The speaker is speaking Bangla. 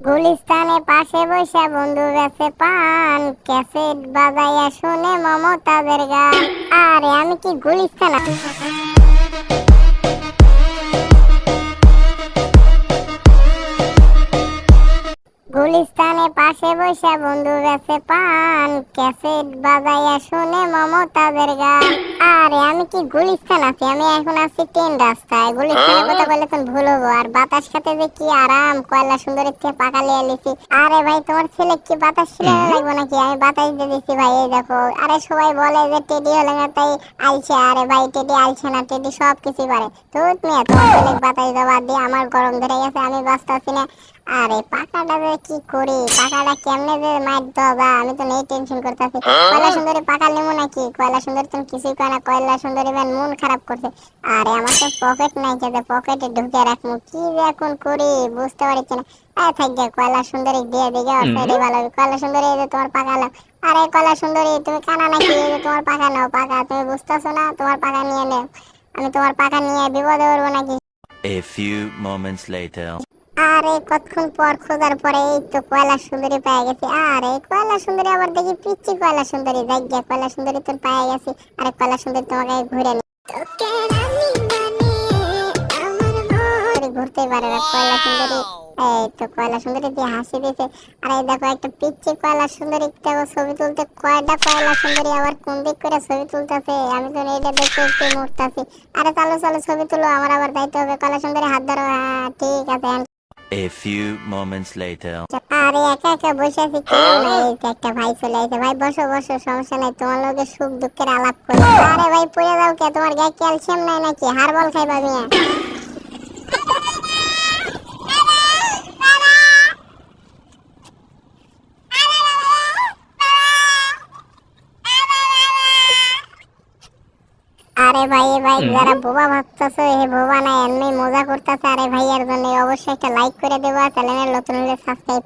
গুলিস্তানে পাশে বসে বন্ধু বেছে পান, ক্যাসেট বাজাইয়া শুনে মমতাজের গান। আরে আমি কি গুলিস্তান গুলিস্তানে পাশে বসে বন্ধু বেছে পান, ক্যাসেট বাজাইয়া শুনে মমতাজের গান। আরে আমি কি গুলিস্তান আছি? আমি এখন আছি ট্রেন রাস্তায়। গুলিস্তানের কথা বললে তো ভুল হবো। আর বাতাস খেতে যে কি আরাম, কয়লা সুন্দরীর থেকে পাকা লিয়ে লিছি। আরে ভাই তোমার ছেলে কি বাতাস ছিলে লাগবে নাকি? আমি বাতাস দিয়ে দিচ্ছি ভাই, এই দেখো। আরে সবাই বলে যে টেডি হলে না তাই আলছে। আরে ভাই টেডি আলছে না, টেডি সব কিছু পারে। তো তুমি তোমার ছেলে বাতাস দেওয়া দিয়ে আমার গরম ধরে গেছে, আমি বাঁচতেছি না। আরে পাকাটা যে কি করি, পাকাটা কেমনে যে মাইর দাদা, আমি তো নেই টেনশন করতেছি। কয়লা সুন্দরী পাকা নেবো নাকি? কয়লা সুন্দরী তুমি কিছুই কয় না। কয়লা সুন্দরী ম্যান মন খারাপ করছে। আরে আমার তো পকেট নাই, যে পকেটে ঢুকে রাখবো কি যে এখন করি বুঝতে পারছি না। থাক গে, কয়লা সুন্দরী দিয়ে দিকে অসাইডে ভালো হবে। কয়লা সুন্দরী এই যে তোমার পাকালো। আরে কয়লা সুন্দরী তুমি কানা নাকি? এই যে তোমার পাকা নাও, পাকা তুমি বুঝতেছো না? তোমার পাকা নিয়ে নেও। আমি তোমার পাকা নিয়ে বিপদে পড়বো নাকি? A few moments later. আরে কতক্ষণ পর খোঁজার পরে এই তো কয়লা সুন্দরী পেয়ে গেছি। আরে কয়লা সুন্দরী আবার দেখি পিচ্ছি কয়লা সুন্দরী। দেখ গিয়া কয়লা সুন্দরী তোর পেয়ে গেছি। আরে কয়লা সুন্দরী তোমাকে ঘুরে নি ঘুরতে পারে না কয়লা সুন্দরী। এই তো কয়লা সুন্দরী দিয়ে হাসি দিছে। আর এই দেখো একটা পিচ্ছি কয়লা সুন্দরী দেখো ছবি তুলতে। কয়টা কয়লা সুন্দরী আবার কোন দিক করে ছবি তুলতেছে, আমি তো এটা দেখতে দেখতে মরতাছি। আরে চলো চলো ছবি তুলো, আমার আবার যাইতে হবে। কয়লা সুন্দরী হাত ধরো। হ্যাঁ ঠিক আছে। A few moments later. আরে একা একা বসে আছি, কেউ নাই। এই তো একটা ভাই চলে আসে। ভাই বসো বসো, সমস্যা নাই, তোমার লগে সুখ দুঃখের আলাপ করি। আরে ভাই পড়ে যাও কে? তোমার গায়ে ক্যালসিয়াম নাই নাকি? হারবল খাইবা মিয়া? আরে ভাই এ ভাই যারা বোবা ভাবতেছো, এ বোবা না, এমনি মজা করতেছে। আরে ভাই এর জন্য অবশ্যই একটা লাইক করে দেবা, চ্যানেলের নতুন হলে সাবস্ক্রাইব